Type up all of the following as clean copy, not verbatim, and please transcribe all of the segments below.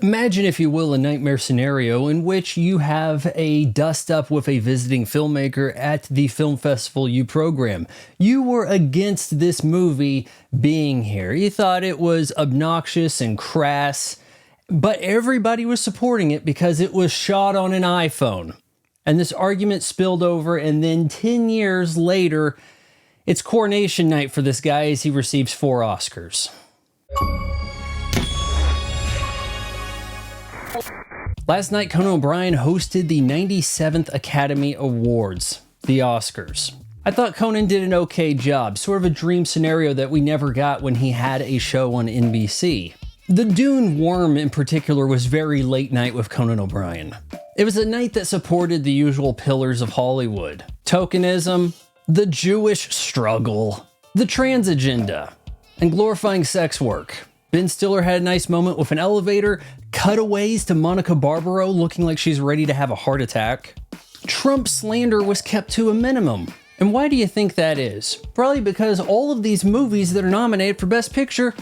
Imagine, if you will, a nightmare scenario in which you have a dust-up with a visiting filmmaker at the film festival you program. You were against this movie being here. You thought it was obnoxious and crass, but everybody was supporting it because it was shot on an iPhone. And this argument spilled over, and then 10 years later, it's coronation night for this guy as he receives 4 Oscars. Last night, Conan O'Brien hosted the 97th Academy Awards, the Oscars. I thought Conan did an okay job, sort of a dream scenario that we never got when he had a show on NBC. The Dune Worm in particular was very late night with Conan O'Brien. It was a night that supported the usual pillars of Hollywood: tokenism, the Jewish struggle, the trans agenda, and glorifying sex work. Ben Stiller had a nice moment with an elevator, cutaways to Monica Barbaro looking like she's ready to have a heart attack. Trump slander was kept to a minimum. And why do you think that is? Probably because all of these movies that are nominated for Best Picture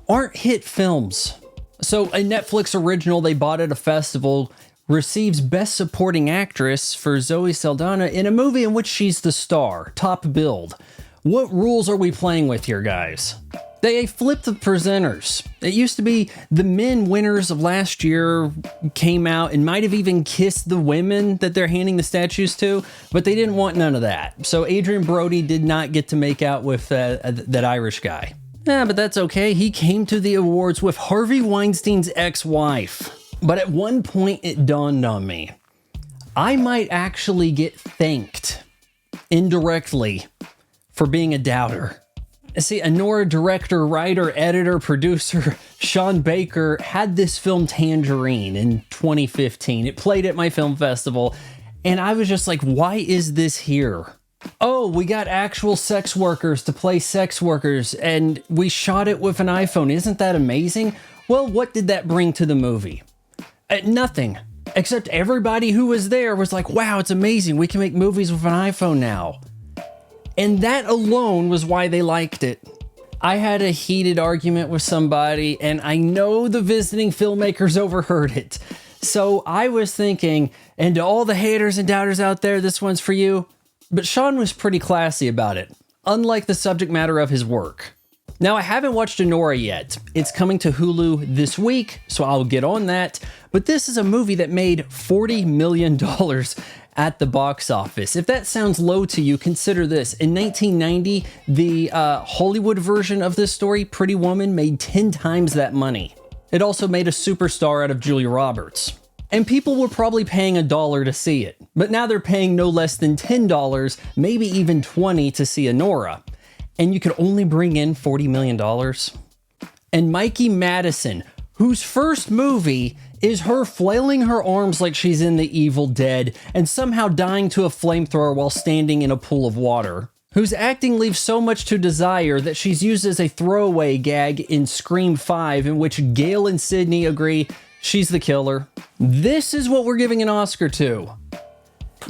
aren't hit films. So a Netflix original they bought at a festival receives Best Supporting Actress for Zoe Saldana in a movie in which she's the star, top billed. What rules are we playing with here, guys? They flipped the presenters. It used to be the men winners of last year came out and might have even kissed the women that they're handing the statues to, but they didn't want none of that. So Adrien Brody did not get to make out with that Irish guy. Yeah, but that's okay. He came to the awards with Harvey Weinstein's ex-wife. But at one point it dawned on me, I might actually get thanked indirectly for being a doubter. See, Anora director, writer, editor, producer Sean Baker had this film Tangerine in 2015. It played at my film festival, and I was just like, why is this here? Oh, we got actual sex workers to play sex workers, and we shot it with an iPhone. Isn't that amazing? Well, what did that bring to the movie? Nothing. Except everybody who was there was like, wow, it's amazing. We can make movies with an iPhone now. And that alone was why they liked it. I had a heated argument with somebody, and I know the visiting filmmakers overheard it. So I was thinking, and to all the haters and doubters out there, this one's for you. But Sean was pretty classy about it, unlike the subject matter of his work. Now, I haven't watched Anora yet. It's coming to Hulu this week, so I'll get on that. But this is a movie that made $40 million at the box office. If that sounds low to you, consider this. In 1990, the Hollywood version of this story, Pretty Woman, made 10 times that money. It also made a superstar out of Julia Roberts. And people were probably paying $1 to see it. But now they're paying no less than $10, maybe even $20 to see Anora. And you could only bring in $40 million. And Mikey Madison, whose first movie is her flailing her arms like she's in The Evil Dead and somehow dying to a flamethrower while standing in a pool of water, whose acting leaves so much to desire that she's used as a throwaway gag in Scream 5, in which Gail and Sydney agree she's the killer. This is what we're giving an Oscar to.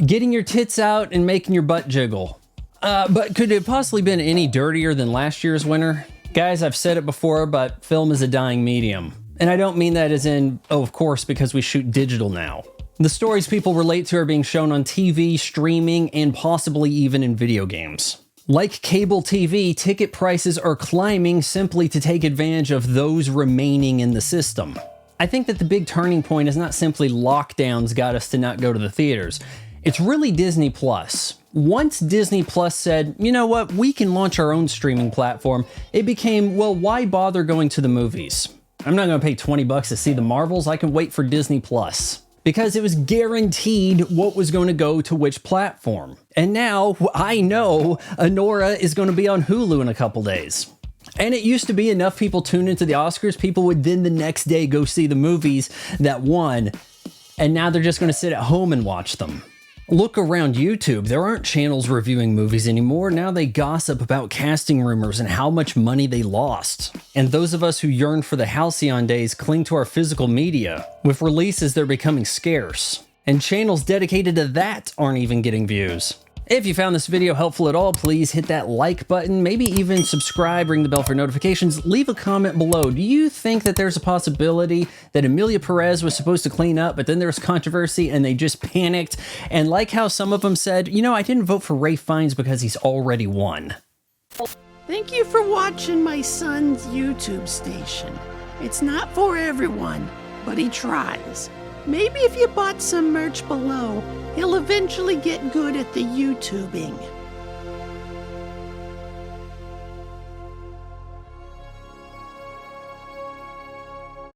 Getting your tits out and making your butt jiggle. But could it possibly been any dirtier than last year's winner? Guys, I've said it before, but film is a dying medium. And I don't mean that as in, oh, of course, because we shoot digital now. The stories people relate to are being shown on TV, streaming, and possibly even in video games. Like cable TV, ticket prices are climbing simply to take advantage of those remaining in the system. I think that the big turning point is not simply lockdowns got us to not go to the theaters. It's really Disney Plus. Once Disney Plus said, you know what, we can launch our own streaming platform, it became, well, why bother going to the movies? I'm not going to pay $20 to see the Marvels. I can wait for Disney Plus. Because it was guaranteed what was going to go to which platform. And now I know Anora is going to be on Hulu in a couple days. And it used to be enough people tune into the Oscars, people would then the next day go see the movies that won. And now they're just going to sit at home and watch them. Look around YouTube. There aren't channels reviewing movies anymore. Now they gossip about casting rumors and how much money they lost. And those of us who yearn for the halcyon days cling to our physical media. With releases, they're becoming scarce. And channels dedicated to that aren't even getting views. If you found this video helpful at all, please hit that like button, maybe even subscribe, ring the bell for notifications, leave a comment below. Do you think that there's a possibility that Amelia Perez was supposed to clean up, but then there was controversy and they just panicked? And like how some of them said, you know, I didn't vote for Ray Fiennes because he's already won. Thank you for watching my son's YouTube station. It's not for everyone, but he tries. Maybe if you bought some merch below, he'll eventually get good at the YouTubing.